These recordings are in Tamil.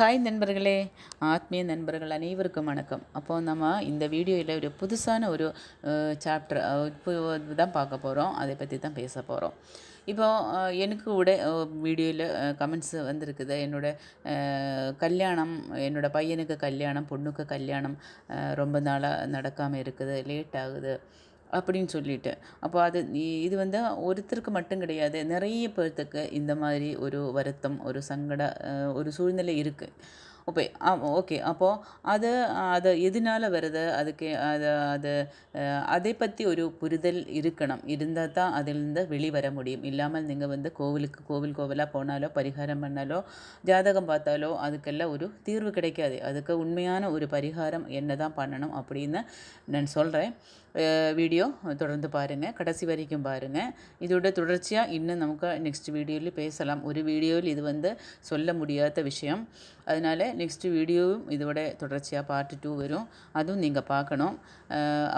ஹாய் நண்பர்களே, ஆத்மீய நண்பர்கள் அனைவருக்கும் வணக்கம். அப்போது நம்ம இந்த வீடியோவில் ஒரு புதுசான ஒரு சாப்டர் தான் பார்க்க போகிறோம். அதை பற்றி தான் பேச போகிறோம். இப்போது எனக்கு கூட வீடியோவில் கமெண்ட்ஸ் வந்திருக்குது. கல்யாணம், என்னோடய பையனுக்கு கல்யாணம், பொண்ணுக்கு கல்யாணம் ரொம்ப நாளாக நடக்காமல் இருக்குது, லேட் ஆகுது அப்படின்னு சொல்லிட்டு. அப்போ இது ஒருத்தருக்கு மட்டும் கிடையாது, நிறைய பேர்த்துக்கு இந்த மாதிரி ஒரு வருத்தம், ஒரு ஒரு சூழ்நிலை இருக்குது. ஓகே அப்போது அது எதனால வருது, அதுக்கு அதை பற்றி ஒரு புரிதல் இருக்கணும். இருந்தால் தான் அதிலிருந்து வெளிவர முடியும். இல்லாமல் நீங்கள் கோவிலாக போனாலோ, பரிகாரம் பண்ணாலோ, ஜாதகம் பார்த்தாலோ அதுக்கெல்லாம் ஒரு தீர்வு கிடைக்காது. அதுக்கு உண்மையான ஒரு பரிகாரம் என்ன தான் பண்ணணும் அப்படின்னு நான் சொல்கிறேன். வீடியோ தொடர்ந்து பாருங்கள், கடைசி வரைக்கும் பாருங்கள். இதோட தொடர்ச்சியாக இன்னும் நமக்கு நெக்ஸ்ட் வீடியோவில் பேசலாம். ஒரு வீடியோவில் இது சொல்ல முடியாத விஷயம். அதனால் நெக்ஸ்ட் வீடியோவும் இதோட தொடர்ச்சியாக பார்ட் 2 வரும். அதுவும் நீங்கள் பார்க்கணும்.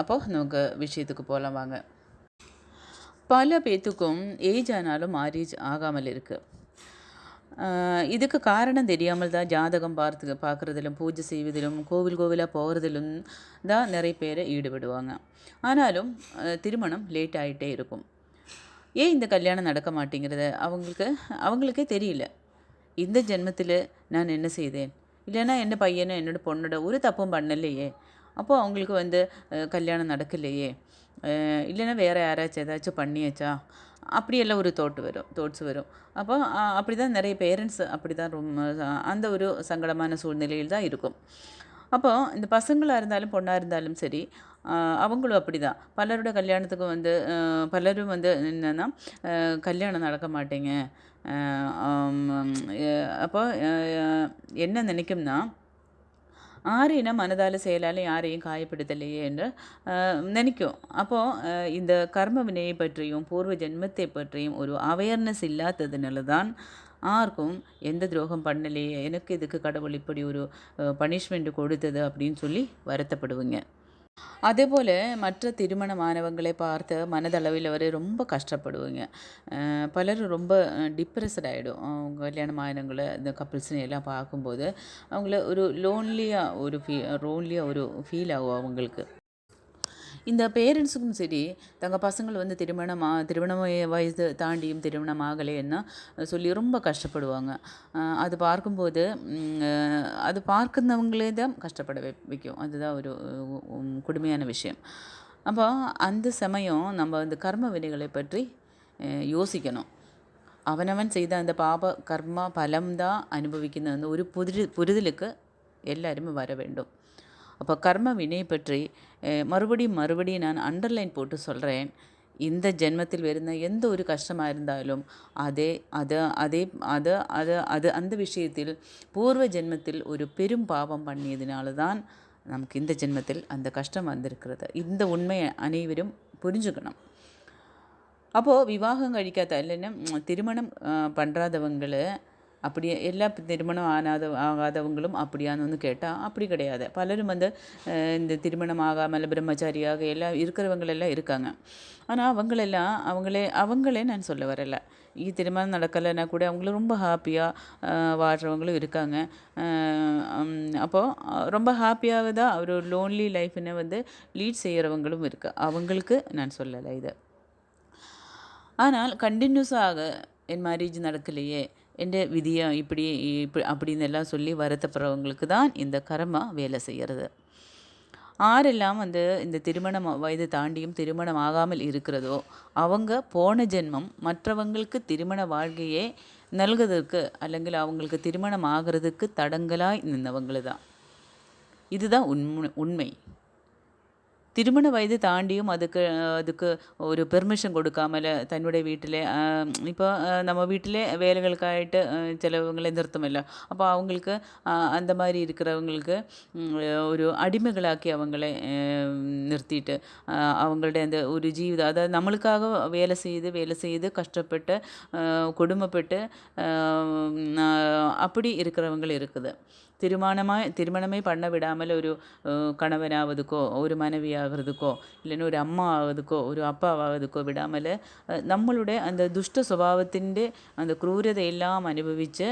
அப்போது நமக்கு விஷயத்துக்கு போகலாம் வாங்க. பல பேத்துக்கும் ஏஜ் ஆனாலும் மேரேஜ் ஆகாமல் இருக்குது. இதுக்கு காரணம் தெரியாமல் தான் ஜாதகம் பார்க்குறதிலும், பூஜை செய்வதிலும், கோவிலாக போகிறதிலும் தான் நிறைய பேர் ஈடுபடுவாங்க. ஆனாலும் திருமணம் லேட் ஆகிட்டே இருக்கும். ஏன் இந்த கல்யாணம் நடக்க மாட்டேங்கிறது அவங்களுக்கே தெரியல. இந்த ஜென்மத்தில் நான் என்ன செய்தேன், இல்லைன்னா என்ன பையனும் என்னோட பொண்ணோட ஒரு தப்பும் பண்ணலையே, அப்போது அவங்களுக்கு கல்யாணம் நடக்கலையே, இல்லைன்னா வேறு யாராச்சும் ஏதாச்சும் பண்ணியாச்சா, அப்படியெல்லாம் ஒரு தோட்ஸ் வரும். அப்போ அப்படி தான் நிறைய பேரண்ட்ஸ் அப்படி தான் ரொம்ப அந்த ஒரு சங்கடமான சூழ்நிலையில் தான் இருக்கும். அப்போது இந்த பசங்களாக இருந்தாலும் பொண்ணாக இருந்தாலும் சரி, அவங்களும் அப்படி தான். பலரோட கல்யாணத்துக்கு பலரும் என்னென்னா கல்யாணம் நடக்க மாட்டேங்க. அப்போ என்ன நினைக்கும்னா, ஆரேனும் மனதால் செயலால் யாரையும் காயப்படுத்தலையே என்று நினைக்கும். அப்போது இந்த கர்ம வினையை பற்றியும் பூர்வ ஜென்மத்தை பற்றியும் ஒரு அவேர்னஸ் இல்லாததுனால தான் யாருக்கும் எந்த துரோகம் பண்ணலையே, எனக்கு இதுக்கு கடவுள் இப்படி ஒரு பனிஷ்மெண்ட் கொடுத்தது அப்படின்னு சொல்லி வருத்தப்படுவீங்க. அதேபோல் மற்ற திருமணமானவங்களை பார்த்து மனதளவில் ரொம்ப கஷ்டப்படுவீங்க. பலரும் ரொம்ப டிப்ரெஸ்ட் ஆகிடும். அவங்க கல்யாணமானவங்களை இந்த கப்பிள்ஸ்னு எல்லாம் பார்க்கும்போது அவங்கள ஒரு லோன்லியாக ஒரு ஃபீல் ஆகும் அவங்களுக்கு. இந்த பேரண்ட்ஸுக்கும் சரி, தங்கள் பசங்கள் திருமண வயது தாண்டியும் திருமணம் ஆகலைன்னா சொல்லி ரொம்ப கஷ்டப்படுவாங்க. அது பார்க்கும்போது அது பார்ക്കുന്നவங்களே தான் கஷ்டப்பட வைக்கும். அதுதான் ஒரு கொடுமையான விஷயம். அப்போ அந்த சமயம் நம்ம கர்ம வினைகளை பற்றி யோசிக்கணும். அவனவன் செய்த அந்த பாப கர்ம பலம்தான் அனுபவிക്കുന്ന ஒரு புரிதலுக்கு எல்லாருமே வர வேண்டும். அப்போ கர்ம வினை பற்றி மறுபடியும் நான் அண்டர்லைன் போட்டு சொல்கிறேன். இந்த ஜென்மத்தில் வருന്ന எந்த ஒரு கஷ்டமாக இருந்தாலும் அந்த விஷயத்தில் பூர்வ ஜென்மத்தில் ஒரு பெரும் பாவம் பண்ணியதுனால தான் நமக்கு இந்த ஜென்மத்தில் அந்த கஷ்டம் வந்திருக்கிறது. இந்த உண்மையை அனைவரும் புரிஞ்சுக்கணும். அப்போது விவாகம் கழிக்காத இல்லைன்னா திருமணம் பண்ணுறாதவங்களை அப்படியே எல்லா திருமணம் ஆகாதவங்களும் அப்படியானு கேட்டால் அப்படி கிடையாது. பலரும் இந்த திருமணம் ஆகாமல் பிரம்மச்சாரியாக எல்லாம் இருக்கிறவங்களெல்லாம் இருக்காங்க. ஆனால் அவங்களே நான் சொல்ல வரலை. திருமணம் நடக்கலைன்னா கூட அவங்களும் ரொம்ப ஹாப்பியாக வாழ்கிறவங்களும் இருக்காங்க. அப்போது ரொம்ப ஹாப்பியாக தான் ஒரு லோன்லி லைஃப்னை லீட் செய்கிறவங்களும் இருக்குது. அவங்களுக்கு நான் சொல்லலை இது. ஆனால் கண்டினியூஸாக என் மேரேஜ் நடக்கலையே, என்ற விதியை இப்படி அப்படின்னு எல்லாம் சொல்லி வருத்தப்படுறவங்களுக்கு தான் இந்த கர்மா வேலை செய்கிறது. ஆரெல்லாம் இந்த திருமணம் வயது தாண்டியும் திருமணம் ஆகாமல் இருக்கிறதோ அவங்க போன ஜென்மம் மற்றவங்களுக்கு திருமண வாழ்க்கையே நல்குவதற்கு அல்லங்கில் அவங்களுக்கு திருமணம் ஆகிறதுக்கு தடங்கலாய் நின்றவங்களு தான். இதுதான் உண்மை. திருமண வயது தாண்டியும் அதுக்கு ஒரு பெர்மிஷன் கொடுக்காமல் தன்னுடைய வீட்டில் இப்போ நம்ம வீட்டிலே வேலைகளுக்காயிட்டு சிலவங்களை நிறுத்தமில்ல. அப்போ அவங்களுக்கு அந்த மாதிரி இருக்கிறவங்களுக்கு ஒரு அடிமைகளாக்கி அவங்களை நிறுத்திட்டு அவங்களுடைய அந்த ஒரு ஜீவிதம், அதாவது நம்மளுக்காக வேலை செய்து கஷ்டப்பட்டு கொடுமைப்பட்டு அப்படி இருக்கிறவங்கள் இருக்குது. திருமணமே பண்ண விடாமல் ஒரு கணவனாவதுக்கோ ஒரு மனைவியாகிறதுக்கோ இல்லைன்னா ஒரு அம்மா ஆகிறதுக்கோ ஒரு அப்பாவாகிறதுக்கோ விடாமல் நம்மளுடைய அந்த துஷ்ட சுபாவத்திൻ്റെ அந்த ക്രൂരതയെല്ലാം അനുഭവിച്ച്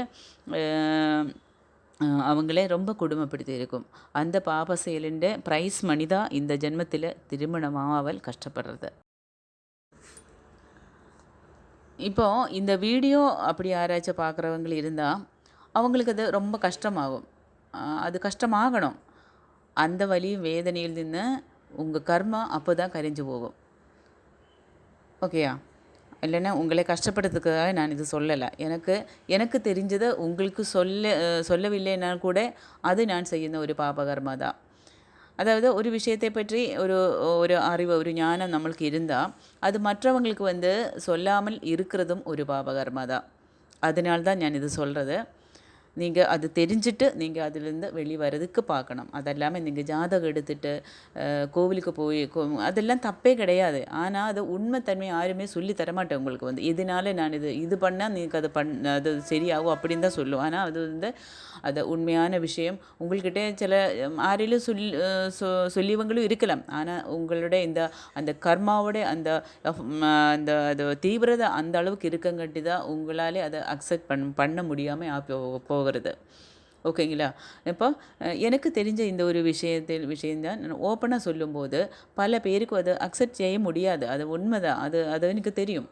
அவங்களே ரொம்ப கொடுமைப்படுத்தியிருக்கும். அந்த பாப செயலிൻ്റെ ப்ரைஸ் மணி தான் இந்த ஜென்மத்தில் திருமணமாகாமல் கஷ்டப்படுறது. இப்போது இந்த வீடியோ அப்படி யாராச்சும் பார்க்குறவங்க இருந்தால் அவங்களுக்கு அது ரொம்ப கஷ்டமாகும். அது கஷ்டமாகணும். அந்த வலியும் வேதனையில் நின்று உங்கள் கர்மா அப்போ தான் கரைஞ்சு போகும். ஓகேயா? இல்லைன்னா உங்களை கஷ்டப்படுறதுக்காக நான் இது சொல்லலை. எனக்கு தெரிஞ்சதை உங்களுக்கு சொல்லவில்லைன்னா கூட அது நான் செய்யுന്ന ஒரு பாபகர்மா தான். அதாவது ஒரு விஷயத்தை பற்றி ஒரு அறிவு, ஒரு ஞானம் நம்மளுக்கு இருந்தால் அது மற்றவங்களுக்கு சொல்லாமல் இருக்கிறதும் ஒரு பாபகர்மா தான். அதனால்தான் நான் இது சொல்கிறது. நீங்கள் அது தெரிஞ்சுட்டு நீங்கள் அதிலேருந்து வெளிவரதுக்கு பார்க்கணும். அதெல்லாமல் நீங்கள் ஜாதகம் எடுத்துகிட்டு கோவிலுக்கு போய் அதெல்லாம் தப்பே கிடையாது. ஆனால் அது உண்மைத்தன்மை யாருமே சொல்லி தரமாட்டேன் உங்களுக்கு. இதனால் நான் இது பண்ணால் நீங்கள் அது சரியாகும் அப்படின்னு தான் சொல்லுவோம். ஆனால் அது உண்மையான விஷயம். உங்கள்கிட்ட சில ஆரிலும் சொல்லியவங்களும் இருக்கலாம். ஆனால் உங்களுடைய அந்த கர்மாவோட அந்த தீவிரதை அந்த அளவுக்கு இருக்கங்காட்டி தான் உங்களாலே அதை அக்செப்ட் பண்ண முடியாமல் போகிறது. ஓகேங்களா? இப்போ எனக்கு தெரிஞ்ச இந்த ஒரு விஷயந்தான் நான் ஓப்பனாக சொல்லும்போது பல பேருக்கு அதை அக்செப்ட் செய்ய முடியாது. அது உண்மைதான். அது எனக்கு தெரியும்.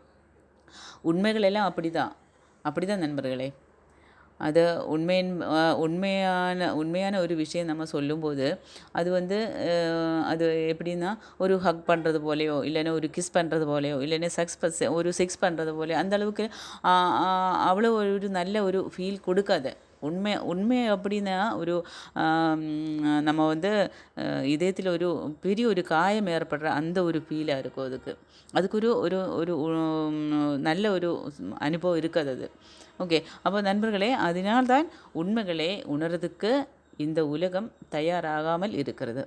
உண்மைகள் எல்லாம் அப்படிதான் நண்பர்களே. அது உண்மையான ஒரு விஷயம் நம்ம சொல்லும்போது அது அது எப்படின்னா ஒரு ஹக் பண்ணுறது போலையோ, இல்லைன்னா ஒரு கிஸ் பண்ணுறது போலையோ, இல்லைன்னா செக்ஸ் பண்ணுறது போலையோ அந்த அளவுக்கு அவ்வளோ ஒரு நல்ல ஒரு ஃபீல் கொடுக்காது. உண்மை அப்படின்னா நம்ம இதயத்தில் ஒரு பெரிய ஒரு காயம் ஏற்படுற அந்த ஒரு ஃபீலாக இருக்கும். அதுக்கு ஒரு நல்ல ஒரு அனுபவம் இருக்காது அது. ஓகே. அப்போ நண்பர்களே, அதனால்தான் உண்மைகளை உணர்றதுக்கு இந்த உலகம் தயாராகாமல் இருக்கிறது.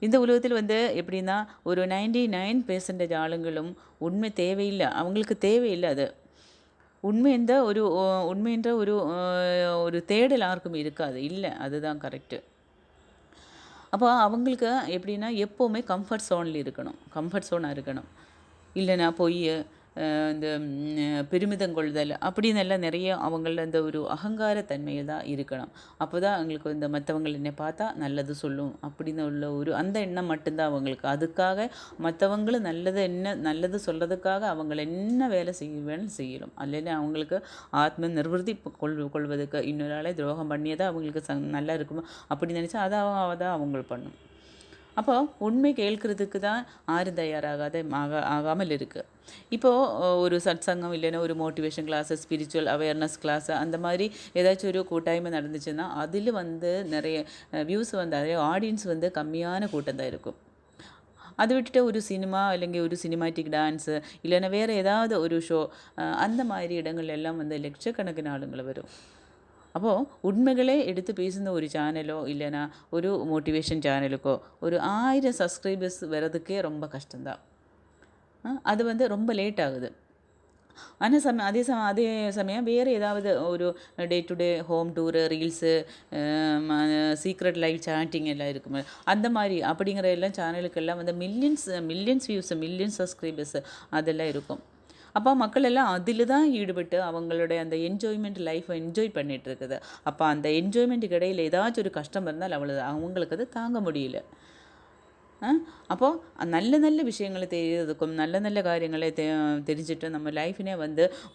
இந்த உலகத்தில் எப்படின்னா ஒரு 99% ஆளுங்களும் உண்மை தேவையில்லை. அவங்களுக்கு தேவையில்லை அது. உண்மைன்ற ஒரு தேடல் யாருக்கும் இருக்காது. இல்லை, அதுதான் கரெக்டு. அப்போ அவங்களுக்கு எப்படின்னா எப்போவுமே கம்ஃபர்ட் ஜோனாக இருக்கணும். இல்லைன்னா பொய், இந்த பெருமிதம் கொள்ளுதல் அப்படின்னு எல்லாம் நிறைய அவங்கள அந்த ஒரு அகங்காரத்தன்மையை தான் இருக்கணும். அப்போ தான் அவங்களுக்கு மற்றவங்கள் என்னை பார்த்தா நல்லது சொல்லும் அப்படின்னு உள்ள அந்த எண்ணம் மட்டும்தான் அவங்களுக்கு. அதுக்காக மற்றவங்களும் நல்லது சொல்கிறதுக்காக அவங்கள என்ன வேலை வேணும் செய்யணும். அல்லைன்னா அவங்களுக்கு ஆத்ம நிர்வൃத்தி கொள்வதுக்கு இன்னொரு ஆளே துரோகம் பண்ணியதான் அவங்களுக்கு நல்லா இருக்குமோ அப்படி நினச்சா அதை அவங்க பண்ணும். அப்போ உண்மை கேட்கறதுக்கு தான் யாரும் ஆகாமல் இருக்குது. இப்போது ஒரு சத்சங்கம் இல்லைன்னா ஒரு motivation class, spiritual awareness class அந்த மாதிரி ஏதாச்சும் ஒரு கூட்டாய்மை நடந்துச்சுன்னா அதில் நிறைய வியூஸ் நிறைய ஆடியன்ஸ் கம்மியான கூட்டம் தான் இருக்கும். அதை விட்டுட்டு ஒரு சினிமா இல்லைங்க ஒரு சினிமாட்டிக் டான்ஸு இல்லைன்னா வேறு ஏதாவது ஒரு ஷோ அந்த மாதிரி இடங்கள் எல்லாம் லட்சக்கணக்கின ஆளுங்களை வரும். அப்போது உண்மைகளே எடுத்து பேசுன ஒரு சேனலோ இல்லைன்னா ஒரு மோட்டிவேஷன் சேனலுக்கோ ஒரு 1000 சப்ஸ்கிரைபர்ஸ் வர்றதுக்கே ரொம்ப கஷ்டம்தான். அது ரொம்ப லேட் ஆகுது. ஆனால் அதே சமயம் வேறு ஏதாவது ஒரு day to day home tour, reels, secret live chatting எல்லாம் இருக்குமே அந்த மாதிரி அப்படிங்கிற எல்லாம் சேனலுக்கெல்லாம் மில்லியன்ஸ் வியூஸ், மில்லியன்ஸ் சப்ஸ்கிரைபர்ஸ் அதெல்லாம் இருக்கும். அப்போ மக்கள் எல்லாம் அதில் தான் ஈடுபட்டு அவங்களுடைய அந்த என்ஜாய்மெண்ட் லைஃப்பை என்ஜாய் பண்ணிகிட்ருக்குது. அப்போ அந்த என்ஜாய்மெண்ட்டுக்கு இடையில் ஏதாச்சும் ஒரு கஷ்டம் இருந்தால் அவங்களுக்கு அது தாங்க முடியல. அப்போது நல்ல விஷயங்களை தெரியறதுக்கும் நல்ல காரியங்களை தெரிஞ்சுட்டு நம்ம லைஃபினே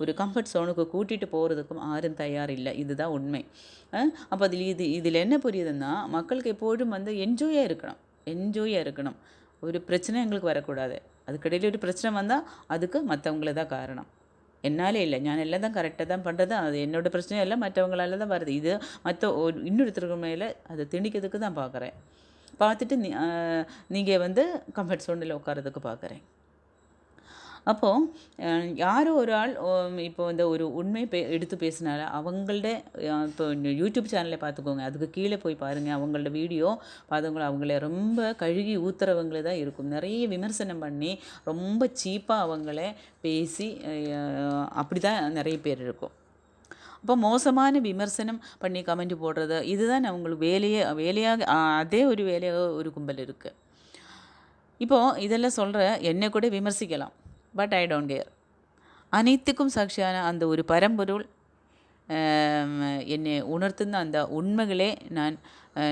ஒரு கம்ஃபர்ட் ஜோனுக்கு கூட்டிகிட்டு போகிறதுக்கும் யாரும் தயாரில்லை. இதுதான் உண்மை. அப்போ இதில் என்ன புரியுதுன்னா மக்களுக்கு எப்போதும் என்ஜாயாக இருக்கணும். ஒரு பிரச்சனை எங்களுக்கு வரக்கூடாது. அதுக்கிடையில் ஒரு பிரச்சனை வந்தால் அதுக்கு மற்றவங்கள தான் காரணம். என்னாலே இல்லை, நான் எல்லாம் தான் கரெக்டாக தான் பண்ணுறது. அது என்னோடய பிரச்சனையும் இல்லை, மற்றவங்களால தான் வருது. இது இன்னொருத்தருக்கு மேலே அதை திணிக்கிறதுக்கு தான் பார்க்குறேன். பார்த்துட்டு நீங்கள் கம்ஃபர்ட் ஜோனில் உட்காரதுக்கு பார்க்குறேன். அப்போது யாரோ ஒரு ஆள் இப்போ ஒரு உண்மை எடுத்து பேசினால அவங்கள்ட இப்போ யூடியூப் சேனலை பார்த்துக்கோங்க. அதுக்கு கீழே போய் பாருங்கள். அவங்களோட வீடியோ அவங்கள ரொம்ப கழுகி ஊத்துறவங்களே தான் இருக்கும். நிறைய விமர்சனம் பண்ணி ரொம்ப சீப்பாக அவங்கள பேசி அப்படி தான் நிறைய பேர் இருக்கும். அப்போ மோசமான விமர்சனம் பண்ணி கமெண்ட் போடுறது இதுதான் அவங்களுக்கு வேலையாக அதே ஒரு வேலையாக ஒரு கும்பல் இருக்குது. இப்போது இதெல்லாம் சொல்கிற என்னை கூட விமர்சிக்கலாம். But I don't care. அனைத்துக்கும் சாட்சியான அந்த ஒரு பரம்பொருள் என்னை உணர்த்துന്ന அந்த உண்மைகளே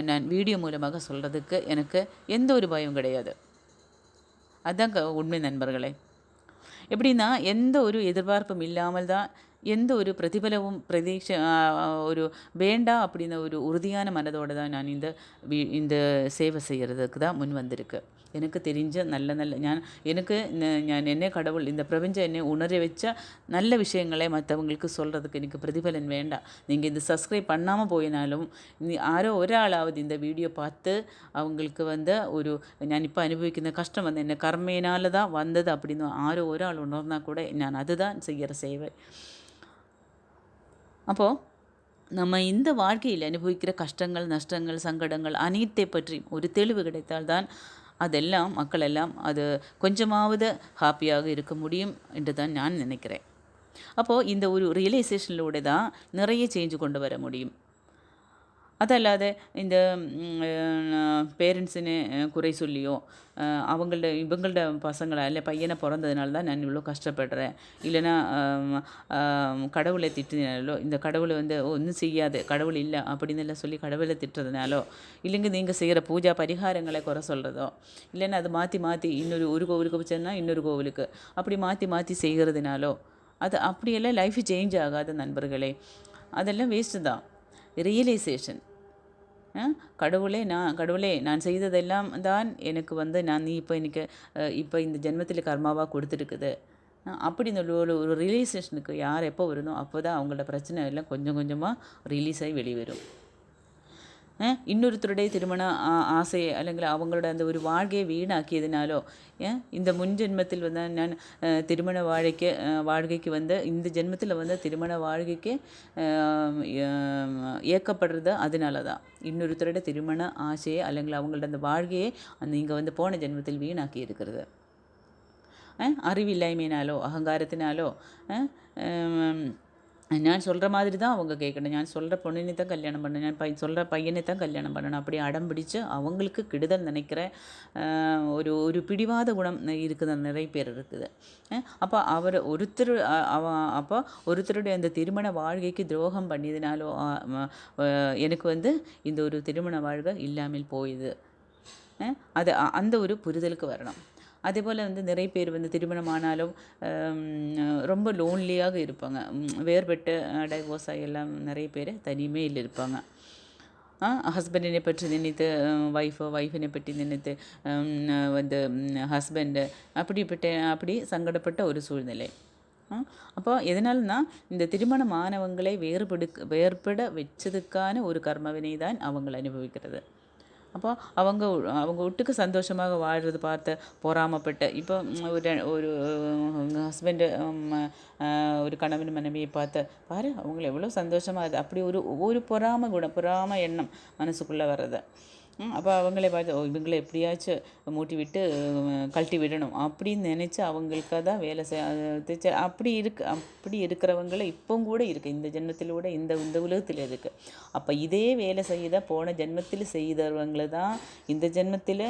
நான் வீடியோ மூலமாக சொல்கிறதுக்கு எனக்கு எந்த ஒரு பயம் கிடையாது. அதுதான் உண்மை நண்பர்களே. எப்படின்னா எந்த ஒரு எதிர்பார்ப்பும் இல்லாமல் தான், எந்த ஒரு பிரதிபலவும் ஒரு வேண்டாம் அப்படின்ன ஒரு உறுதியான மனதோடு தான் நான் இந்த சேவை செய்கிறதுக்கு தான் முன் வந்திருக்கு. எனக்கு தெரிஞ்ச நல்ல நான் என்னை கடவுள் இந்த பிரபஞ்சம் என்னை உணர வச்ச நல்ல விஷயங்களை மற்றவங்களுக்கு சொல்கிறதுக்கு எனக்கு பிரதிபலன் வேண்டாம். நீங்கள் இது சப்ஸ்கிரைப் பண்ணாமல் போயினாலும் யாரோ ஒராளாவது இந்த வீடியோ பார்த்து அவங்களுக்கு நான் இப்போ அனுபவிக்கிற கஷ்டம் என்ன கர்மையினால தான் வந்தது அப்படின்னு ஆரோ ஒராள் உணர்னா கூட நான் அதுதான் செய்கிற சேவை. அப்போது நம்ம இந்த வாழ்க்கையில் அனுபவிக்கிற கஷ்டங்கள், நஷ்டங்கள், சங்கடங்கள் அனைத்தை பற்றி ஒரு தெளிவு கிடைத்தால்தான் அதெல்லாம் மக்களெல்லாம் அது கொஞ்சமாவது ஹாப்பியாக இருக்க முடியும் என்று தான் நான் நினைக்கிறேன். அப்போது இந்த ஒரு ரியலைசேஷனிலூടെ தான் நிறைய சேஞ்சு கொண்டு வர முடியும். അതല്ലാതെ இந்த பேரண்ட்ஸிനെ குறை சொல்லியோ இவங்களோட பசங்களை இல்லை பையனை பிறந்ததுனால தான் நான் இவ்வளோ கஷ்டப்படுறேன், இல்லைன்னா கடவுளை திட்டினாலோ, இந்த கடவுளை ஒன்றும் செய்யாது, கடவுள் இல்லை அப்படின்னு எல்லாம் சொல்லி கடவுளை திட்டுறதுனாலோ, இல்லைங்க நீங்கள் செய்கிற பூஜா பரிகாரங்களை குறை சொல்கிறதோ, இல்லைன்னா அது மாற்றி ஒரு கோவிலுக்கு வச்சோன்னா இன்னொரு கோவிலுக்கு அப்படி மாற்றி செய்கிறதுனாலோ அது அப்படியெல்லாம் லைஃப் சேஞ்ச் ஆகாது நண்பர்களே. அதெல்லாம் வேஸ்ட்டு தான். ரியலைசேஷன், கடவுளே நான் செய்ததெல்லாம் தான் எனக்கு நீ இப்போ இந்த ஜென்மத்தில் கர்மாவாக கொடுத்துருக்குது அப்படின்னு ஒரு ரியலைசேஷனுக்கு யார் எப்போ வரணும் அப்போ தான் அவங்களோட பிரச்சனை எல்லாம் கொஞ்சம் கொஞ்சமாக ரிலீஸ் ஆகி வெளிவரும். இன்னொருத்தருடைய திருமண ஆசை അല്ലെങ്കിൽ அவங்களோட அந்த ஒரு வாழ்க்கையை வீணாக்கியதுனாலோ, இந்த முன் ஜென்மத்தில் நான் திருமண வாழ்க்கைக்கு இந்த ஜென்மத்தில் திருமண வாழ்க்கைக்கு இயக்கப்படுறது அதனால தான். இன்னொருத்தரோட திருமண ஆசையை അല്ലെങ്കിൽ அவங்களோட அந்த வாழ்க்கையை நீங்கள் போன ஜென்மத்தில் வீணாக்கி இருக்கிறது. அறிவில்லாய்மையினாலோ அகங்காரத்தினாலோ நான் சொல்கிற மாதிரி தான் அவங்க கேட்கணும், நான் சொல்கிற பொண்ணினை தான் கல்யாணம் பண்ணணும், நான் சொல்கிற பையனை தான் கல்யாணம் பண்ணணும் அப்படி அடம் பிடிச்சு அவங்களுக்கு கெடுதல் நினைக்கிற ஒரு பிடிவாத குணம் இருக்குது, நிறைய பேர் இருக்குது. அப்போ ஒருத்தருடைய அந்த திருமண வாழ்க்கைக்கு துரோகம் பண்ணியதுனாலோ எனக்கு இந்த ஒரு திருமண வாழ்க்கை இல்லாமல் போயுது. அது அந்த ஒரு புரிதலுக்கு வரணும். அதே போல் நிறைய பேர் திருமணமானாலும் ரொம்ப லோன்லியாக இருப்பாங்க, வேறுபட்டு டைவோர்ஸ் ஆகி எல்லாம் நிறைய பேர் தனிமையில் இருப்பாங்க. ஹஸ்பண்டினை பற்றி நினைத்து ஒய்ஃபினை பற்றி நினைத்து ஹஸ்பண்டு அப்படி சங்கடப்பட்ட ஒரு சூழ்நிலை. அப்போ எதனால்னா இந்த திருமணமானவங்களை வேறுபட வச்சதுக்கான ஒரு கர்மவினை தான் அவங்களை அனுபவிக்கிறது. அப்போ அவங்க ஒட்டுக்கு சந்தோஷமாக வாழ்கிறது பார்த்து பொறாமப்பட்டு, இப்போ ஒரு ஹஸ்பண்டு ஒரு கணவன் மனைவியை பார்த்து பாரு அவங்கள எவ்வளோ சந்தோஷமாக, அப்படி ஒரு பொறாம எண்ணம் மனசுக்குள்ளே வர்றது. அப்போ அவங்களே பார்த்து இவங்களை எப்படியாச்சும் மூட்டி விட்டு கழட்டி விடணும் அப்படின்னு நினச்சி அவங்களுக்காக தான் வேலை அப்படி இருக்கிறவங்கள இப்போவும் கூட இருக்குது, இந்த ஜென்மத்திலூட இந்த உலகத்தில் இருக்குது. அப்போ இதே வேலை செய்த போன ஜென்மத்தில் செய்தவங்களை தான் இந்த ஜென்மத்தில்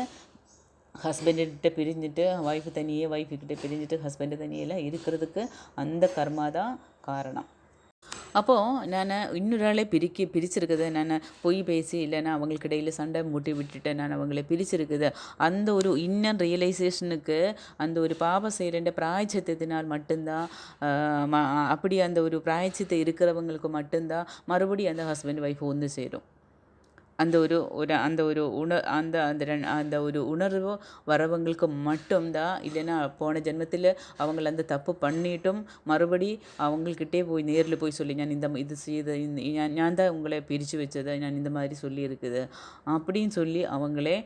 ஹஸ்பண்ட்கிட்ட பிரிஞ்சுட்டு ஒய்ஃபுக்கிட்ட பிரிஞ்சுட்டு ஹஸ்பண்டு தனியெல்லாம் இருக்கிறதுக்கு அந்த கர்மா தான் காரணம். அப்போது நான் இன்னொரு பிரிச்சிருக்குது, நான் பொய் பேசி இல்லைன்னா அவங்களுக்கு இடையில் சண்டை மூட்டி விட்டுட்டு நான் அவங்கள பிரிச்சிருக்குது. அந்த ஒரு இன்னர் ரியலைசேஷனுக்கு அந்த ஒரு பாவ செயலின்ற பிராயச்சித்தத்தினால் மட்டும்தான், அப்படி அந்த ஒரு பிராயச்சித்தை இருக்கிறவங்களுக்கு மட்டும்தான் மறுபடியும் அந்த ஹஸ்பண்ட் ஒய்ஃப் ஒன்று சேரும். அந்த ஒரு உணர்வு வரவங்களுக்கு மட்டும்தான். இல்லைன்னா போன ஜென்மத்தில் அவங்கள அந்த தப்பு பண்ணிட்டும் மறுபடி அவங்கக்கிட்டே போய் நேரில் போய் சொல்லி நான் இது செய்த நான் தான் உங்களை பிரித்து வச்சதை நான் இந்த மாதிரி சொல்லியிருக்குது அப்படின்னு சொல்லி அவங்களே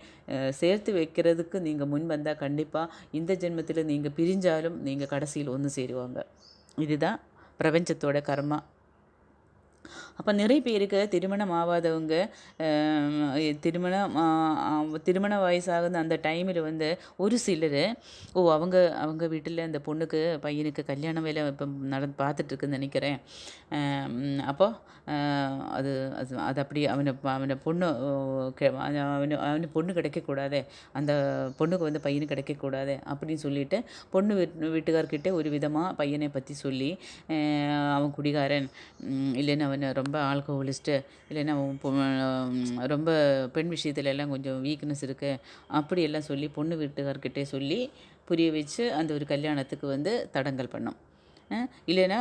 சேர்த்து வைக்கிறதுக்கு நீங்கள் முன் வந்தால் கண்டிப்பாக இந்த ஜென்மத்தில் நீங்கள் பிரிஞ்சாலும் நீங்கள் கடைசியில் ஒன்று சேருவாங்க. இதுதான் பிரபஞ்சத்தோட கர்மா. அப்போ நிறைய பேருக்கு திருமணம் ஆகாதவங்க திருமண வயசாகுது அந்த டைமில் வந்து ஒரு சிலர் அவங்க அவங்க வீட்டில் அந்த பொண்ணுக்கு பையனுக்கு கல்யாண வேலை இப்போ பார்த்துட்ருக்குன்னு நினைக்கிறேன். அப்போ அது அது அது அப்படி அவனை பொண்ணு அவனுக்கு பொண்ணு கிடைக்கக்கூடாது, அந்த பொண்ணுக்கு வந்து பையனு கிடைக்கக்கூடாது அப்படின்னு சொல்லிட்டு பொண்ணு வீட்டுக்கார்கிட்ட ஒரு விதமாக பையனை பற்றி சொல்லி அவன் குடிகாரன், இல்லைன்னா அவன் ரொம்ப ஆல்கஹோலிஸ்ட்டு, இல்லைன்னா அவன் ரொம்ப பெண் விஷயத்துல எல்லாம் கொஞ்சம் வீக்னஸ் இருக்குது அப்படியெல்லாம் சொல்லி பொண்ணு வீட்டுக்கார்கிட்டே சொல்லி புரிய வச்சு அந்த ஒரு கல்யாணத்துக்கு வந்து தடங்கல் பண்ணோம். இல்லைன்னா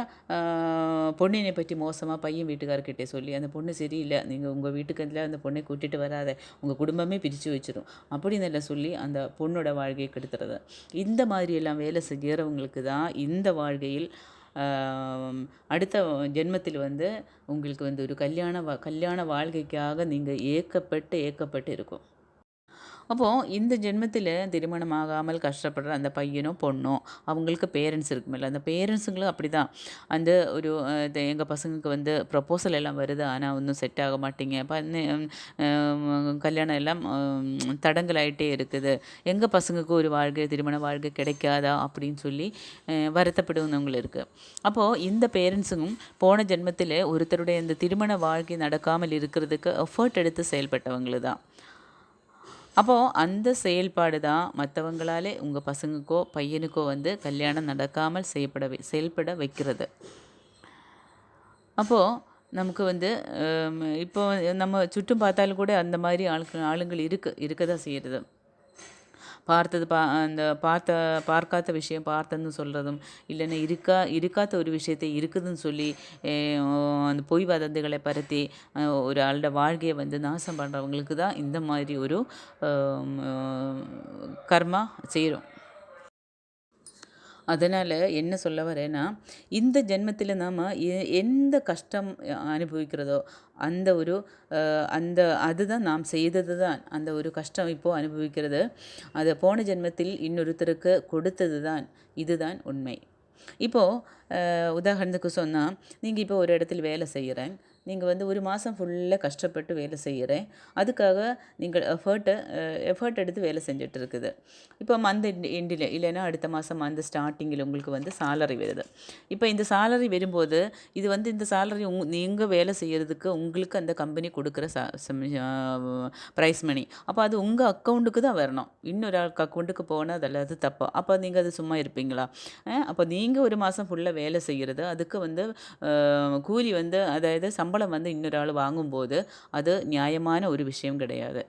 பொண்ணினை பற்றி மோசமாக பையன் வீட்டுக்காரர்கிட்டே சொல்லி அந்த பொண்ணு சரியில்லை, நீங்கள் உங்கள் வீட்டுக்கு அந்த பொண்ணை கூட்டிகிட்டு வராத, உங்கள் குடும்பமே பிரித்து வச்சிடும் அப்படின்னு எல்லாம் சொல்லி அந்த பொண்ணோட வாழ்க்கையை கெடுத்துறது. இந்த மாதிரியெல்லாம் வேலை செய்கிறவங்களுக்கு தான் இந்த வாழ்க்கையில் அடுத்த ஜென்மத்தில் வந்து உங்களுக்கு வந்து ஒரு கல்யாண வாழ்க்கைக்காக நீங்கள் ஏக்கப்பட்டு இருக்கும். அப்போது இந்த ஜென்மத்தில் திருமணம் ஆகாமல் கஷ்டப்படுற அந்த பையனோ பொண்ணோ அவங்களுக்கு பேரண்ட்ஸ் இருக்குமில்ல, அந்த பேரண்ட்ஸுங்களும் அப்படி தான். அந்த ஒரு எங்கள் பசங்களுக்கு வந்து ப்ரப்போசல் எல்லாம் வருது, ஆனால் ஒன்றும் செட் ஆக மாட்டேங்க, கல்யாணம் எல்லாம் தடங்கலாயிட்டே இருக்குது, எங்கள் பசங்களுக்கு ஒரு திருமண வாழ்க்கை கிடைக்காதா அப்படின்னு சொல்லி வருத்தப்படுவவங்களும் இருக்குது. அப்போது இந்த பேரண்ட்ஸும் போன ஜென்மத்தில் ஒருத்தருடைய இந்த திருமண வாழ்க்கை நடக்காமல் இருக்கிறதுக்கு எஃபர்ட் எடுத்து செயல்பட்டவங்களு தான். அப்போது அந்த செயல்பாடு தான் மற்றவங்களாலே உங்கள் பசங்களுக்கோ பையனுக்கோ வந்து கல்யாணம் நடக்காமல் செயல்பட வைக்கிறது. அப்போது நமக்கு வந்து இப்போ நம்ம சுற்றும் பார்த்தாலும் கூட அந்த மாதிரி ஆளுங்கள் இருக்க தான் செய்கிறது. அந்த பார்க்காத விஷயம் பார்த்தன்னு சொல்கிறதும், இல்லைன்னா இருக்காத ஒரு விஷயத்தை இருக்குதுன்னு சொல்லி அந்த பொய் வதந்திகளை பரத்தி ஒரு ஆளோட வாழ்க்கையை வந்து நாசம் பண்ணுறவங்களுக்கு தான் இந்த மாதிரி ஒரு கர்மா செய்கிறோம். அதனால் என்ன சொல்ல வரேன்னா, இந்த ஜென்மத்தில் நாம் எந்த கஷ்டம் அனுபவிக்கிறதோ அதுதான் நாம் செய்தது தான் அந்த ஒரு கஷ்டம் இப்போது அனுபவிக்கிறது. அதை போன ஜென்மத்தில் இன்னொருத்தருக்கு கொடுத்தது தான். இதுதான் உண்மை. இப்போது உதாரணத்துக்கு சொன்னால், நீங்கள் இப்போ ஒரு இடத்துல வேலை செய்கிறேன், நீங்கள் வந்து ஒரு மாதம் ஃபுல்லாக கஷ்டப்பட்டு வேலை செய்கிறேன், அதுக்காக நீங்கள் எஃபர்ட் எடுத்து வேலை செஞ்சுட்டு இருக்குது. இப்போ மந்த் எண்டில் இல்லைன்னா அடுத்த மாதம் மந்த் ஸ்டார்டிங்கில் உங்களுக்கு வந்து சாலரி வருது. இப்போ இந்த சாலரி வரும்போது இது வந்து இந்த சாலரி நீங்கள் வேலை செய்கிறதுக்கு உங்களுக்கு அந்த கம்பெனி கொடுக்குற ப்ரைஸ் மணி. அப்போ அது உங்கள் அக்கௌண்ட்டுக்கு தான் வரணும், இன்னொரு அக்கௌண்ட்டுக்கு போனால் அது தப்பா? அப்போ நீங்கள் அது சும்மா இருப்பீங்களா? அப்போ நீங்கள் ஒரு மாதம் ஃபுல்லாக வேலை செய்கிறது, அதுக்கு வந்து கூலி வந்து அதாவது சம்பளம் வந்து இன்னொரு ஆள் வாங்கும்போது அது நியாயமான ஒரு விஷயம் கிடையாது.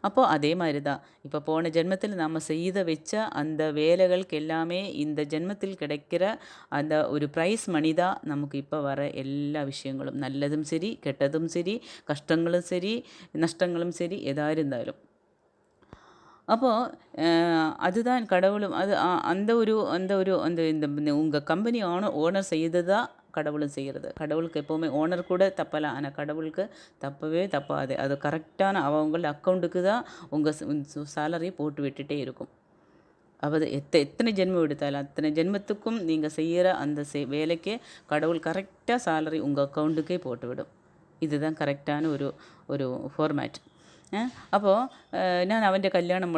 அப்போது அதே மாதிரி தான் இப்போ போன ஜென்மத்தில் நம்ம செய்த வச்ச அந்த வேலைகளுக்கு எல்லாமே இந்த ஜென்மத்தில் கிடைக்கிற அந்த ஒரு ப்ரைஸ் மணி தான் நமக்கு இப்போ வர எல்லா விஷயங்களும், நல்லதும் சரி கெட்டதும் சரி கஷ்டங்களும் சரி நஷ்டங்களும் சரி எதாக இருந்தாலும். அப்போது அதுதான் கடவுளும் அந்த இந்த உங்கள் கம்பெனி ஓனர் செய்தது தான் கடவுளும் செய்கிறது. கடவுளுக்கு எப்போவுமே ஓனர் கூட தப்பலாம், ஆனால் கடவுளுக்கு தப்பவே தப்பாது. அது கரெக்டான அவங்கள அக்கௌண்ட்டுக்கு தான் உங்கள் சேலரியை போட்டு விட்டுட்டே இருக்கும். அதாவது எத்தனை ஜென்மம் எடுத்தாலும் அத்தனை ஜென்மத்துக்கும் நீங்கள் செய்கிற அந்த வேலைக்கே கடவுள் கரெக்டாக சேலரி உங்கள் அக்கௌண்ட்டுக்கே போட்டுவிடும். இதுதான் கரெக்டான ஒரு ஃபார்மேட். அப்போது நான் அவளோட கல்யாணம்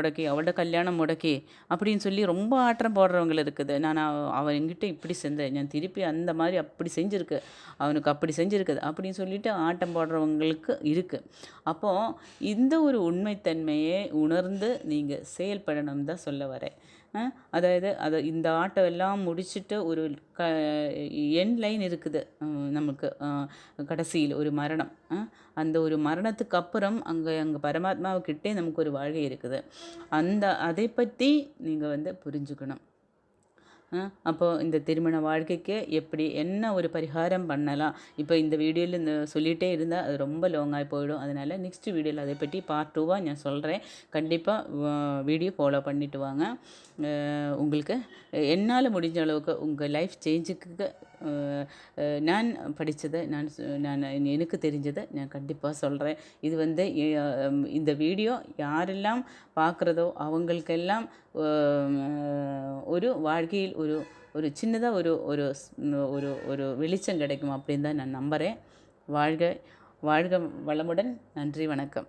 முடக்கி அப்படின்னு சொல்லி ரொம்ப ஆட்டம் போடுறவங்க இருக்குது. நான் அவன் என்கிட்ட இப்படி செஞ்சேன், நான் திருப்பி அந்த மாதிரி அப்படி செஞ்சுருக்கு, அவனுக்கு அப்படி செஞ்சுருக்குது அப்படின்னு சொல்லிட்டு ஆட்டம் போடுறவங்களுக்கு இருக்குது. அப்போது இந்த ஒரு உண்மைத்தன்மையை உணர்ந்து நீங்கள் செயல்படணும் தான் சொல்ல வரேன். அதாவது இந்த ஆட்டம் எல்லாம் முடிச்சுட்டு ஒரு எண்ட் லைன் இருக்குது நமக்கு, கடைசியில் ஒரு மரணம். அந்த ஒரு மரணத்துக்கு அப்புறம் அங்கே பரமாத்மாவுக்கிட்டே நமக்கு ஒரு வாழ்க்கை இருக்குது. அதை பற்றி நீங்கள் வந்து புரிஞ்சுக்கணும். அப்போது இந்த திருமண வாழ்க்கைக்கு என்ன ஒரு பரிகாரம் பண்ணலாம், இப்போ இந்த வீடியோவில் சொல்லிகிட்டே இருந்தால் அது ரொம்ப லாங்காகி போயிடும். அதனால் நெக்ஸ்ட் வீடியோவில் அதை பற்றி பார்ட் 2வாக நான் சொல்கிறேன். கண்டிப்பாக வீடியோ ஃபாலோ பண்ணிவிட்டு வாங்க. உங்களுக்கு என்னால் முடிஞ்ச அளவுக்கு உங்கள் லைஃப் சேஞ்சுக்கு நான் படித்ததை நான் எனக்கு தெரிஞ்சதை நான் கண்டிப்பாக சொல்கிறேன். இது வந்து இந்த வீடியோ யாரெல்லாம் பார்க்குறதோ அவங்களுக்கெல்லாம் ஒரு வாழ்க்கையில் ஒரு சின்னதாக ஒரு வெளிச்சம் கிடைக்கும் அப்படின்னு தான் நான் நம்புகிறேன். வாழ்க வாழ்க வளமுடன். நன்றி, வணக்கம்.